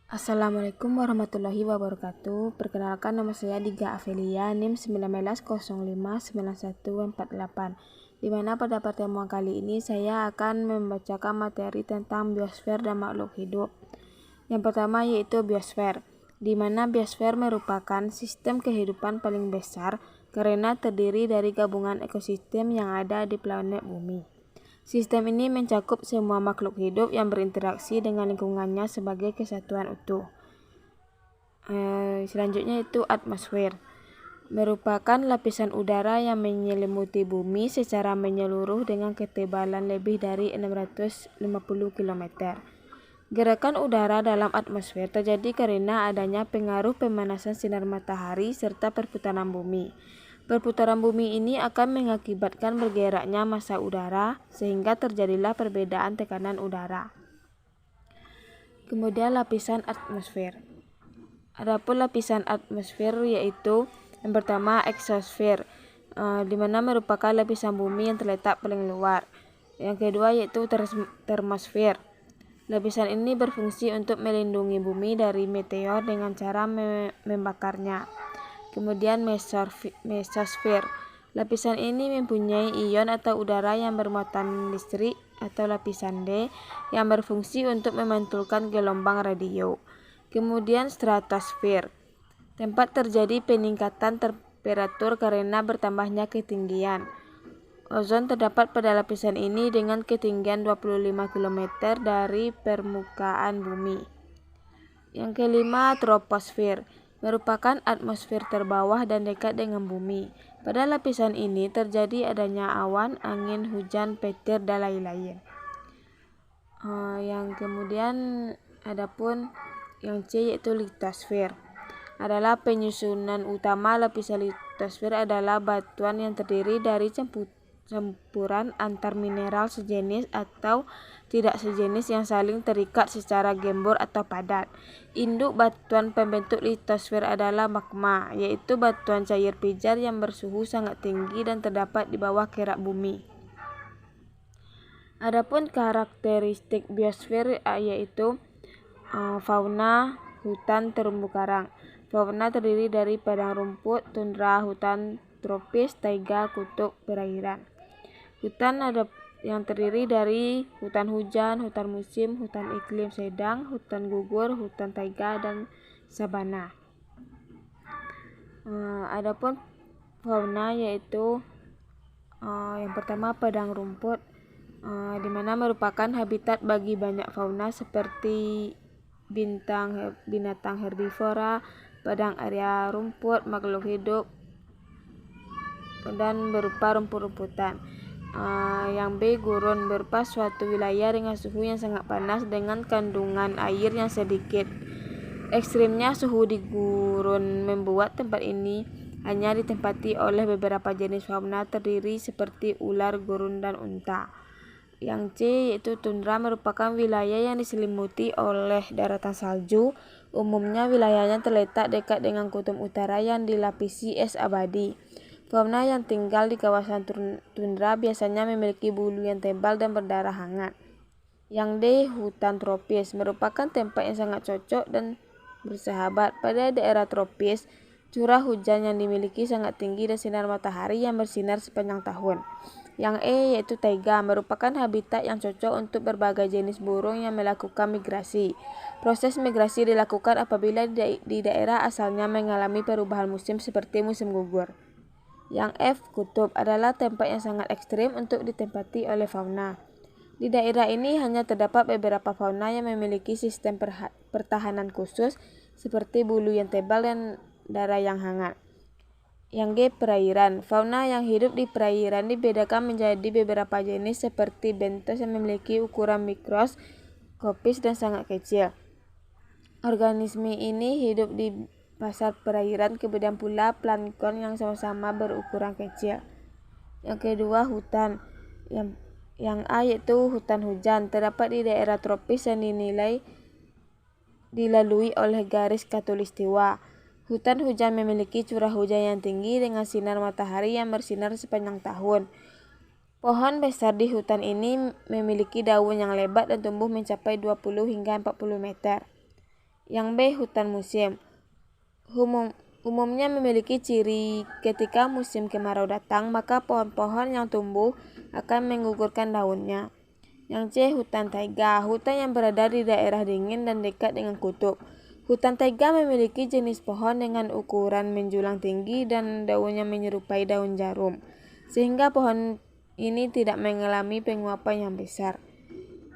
Assalamualaikum warahmatullahi wabarakatuh. Perkenalkan, nama saya Diga Afelia, NIM 19059148, di mana pada pertemuan kali ini saya akan membacakan materi tentang biosfer dan makhluk hidup. Yang pertama yaitu biosfer, di mana biosfer merupakan sistem kehidupan paling besar karena terdiri dari gabungan ekosistem yang ada di planet Bumi. Sistem ini mencakup semua makhluk hidup yang berinteraksi dengan lingkungannya sebagai kesatuan utuh. Selanjutnya itu atmosfer, merupakan lapisan udara yang menyelimuti bumi secara menyeluruh dengan ketebalan lebih dari 650 km. Gerakan udara dalam atmosfer terjadi karena adanya pengaruh pemanasan sinar matahari serta perputaran bumi. Perputaran bumi ini akan mengakibatkan bergeraknya massa udara sehingga terjadilah perbedaan tekanan udara. Kemudian lapisan atmosfer. Adapun lapisan atmosfer yaitu yang pertama eksosfer, di mana merupakan lapisan bumi yang terletak paling luar. Yang kedua yaitu termosfer. Lapisan ini berfungsi untuk melindungi bumi dari meteor dengan cara membakarnya. Kemudian mesosfer. Lapisan ini mempunyai ion atau udara yang bermuatan listrik atau lapisan D yang berfungsi untuk memantulkan gelombang radio. Kemudian stratosfer. Tempat terjadi peningkatan temperatur karena bertambahnya ketinggian. Ozon terdapat pada lapisan ini dengan ketinggian 25 km dari permukaan bumi. Yang kelima, troposfer, merupakan atmosfer terbawah dan dekat dengan bumi. Pada lapisan ini terjadi adanya awan, angin, hujan, petir, dan lain-lain. Yang kemudian adapun yang C yaitu litosfer. Adalah penyusunan utama lapisan litosfer adalah batuan yang terdiri dari campuran antar mineral sejenis atau tidak sejenis yang saling terikat secara gembur atau padat. Induk batuan pembentuk litosfer adalah magma, yaitu batuan cair pijar yang bersuhu sangat tinggi dan terdapat di bawah kerak bumi. Adapun karakteristik biosfer yaitu fauna, hutan terumbu karang. Fauna terdiri dari padang rumput, tundra, hutan tropis, taiga, kutub, perairan. Hutan ada yang terdiri dari hutan hujan, hutan musim, hutan iklim sedang, hutan gugur, hutan taiga, dan sabana. Adapun fauna yaitu yang pertama padang rumput, di mana merupakan habitat bagi banyak fauna seperti binatang herbivora, padang area rumput, makhluk hidup, dan berupa rumput-rumputan. Yang B, gurun, berupa suatu wilayah dengan suhu yang sangat panas dengan kandungan air yang sedikit. Ekstrimnya suhu di gurun membuat tempat ini hanya ditempati oleh beberapa jenis fauna terdiri seperti ular, gurun, dan unta. Yang C yaitu tundra, merupakan wilayah yang diselimuti oleh daratan salju. Umumnya wilayahnya terletak dekat dengan kutub utara yang dilapisi es abadi. Fauna yang tinggal di kawasan tundra biasanya memiliki bulu yang tebal dan berdarah hangat. Yang D, hutan tropis, merupakan tempat yang sangat cocok dan bersahabat. Pada daerah tropis, curah hujan yang dimiliki sangat tinggi dan sinar matahari yang bersinar sepanjang tahun. Yang E yaitu taiga, merupakan habitat yang cocok untuk berbagai jenis burung yang melakukan migrasi. Proses migrasi dilakukan apabila di daerah asalnya mengalami perubahan musim seperti musim gugur. Yang F, kutub, adalah tempat yang sangat ekstrim untuk ditempati oleh fauna. Di daerah ini hanya terdapat beberapa fauna yang memiliki sistem pertahanan khusus seperti bulu yang tebal dan darah yang hangat. Yang G, perairan. Fauna yang hidup di perairan dibedakan menjadi beberapa jenis seperti bentos yang memiliki ukuran mikroskopis dan sangat kecil. Organisme ini hidup di pasar perairan, kemudian pula plankton yang sama-sama berukuran kecil. Yang kedua, hutan. Yang A yaitu hutan hujan, terdapat di daerah tropis yang dilalui oleh garis khatulistiwa. Hutan hujan memiliki curah hujan yang tinggi dengan sinar matahari yang bersinar sepanjang tahun. Pohon besar di hutan ini memiliki daun yang lebat dan tumbuh mencapai 20 hingga 40 meter. Yang B. Hutan musim. Umumnya memiliki ciri ketika musim kemarau datang, maka pohon-pohon yang tumbuh akan menggugurkan daunnya. Yang C. Hutan taiga. Hutan yang berada di daerah dingin dan dekat dengan kutub. Hutan taiga memiliki jenis pohon dengan ukuran menjulang tinggi dan daunnya menyerupai daun jarum, sehingga pohon ini tidak mengalami penguapan yang besar.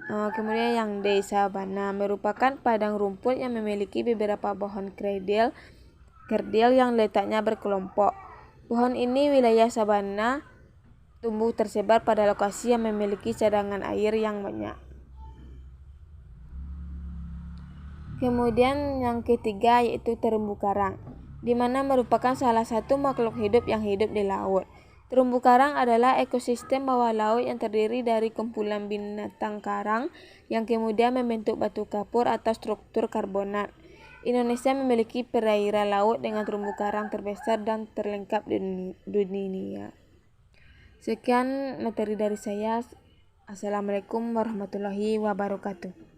Kemudian yang D. Sabana merupakan padang rumput yang memiliki beberapa pohon kerdil yang letaknya berkelompok. Pohon ini wilayah sabana tumbuh tersebar pada lokasi yang memiliki cadangan air yang banyak. Kemudian yang ketiga yaitu terumbu karang, di mana merupakan salah satu makhluk hidup yang hidup di laut. Terumbu karang adalah ekosistem bawah laut yang terdiri dari kumpulan binatang karang yang kemudian membentuk batu kapur atau struktur karbonat. Indonesia memiliki perairan laut dengan terumbu karang terbesar dan terlengkap di dunia. Sekian materi dari saya. Assalamualaikum warahmatullahi wabarakatuh.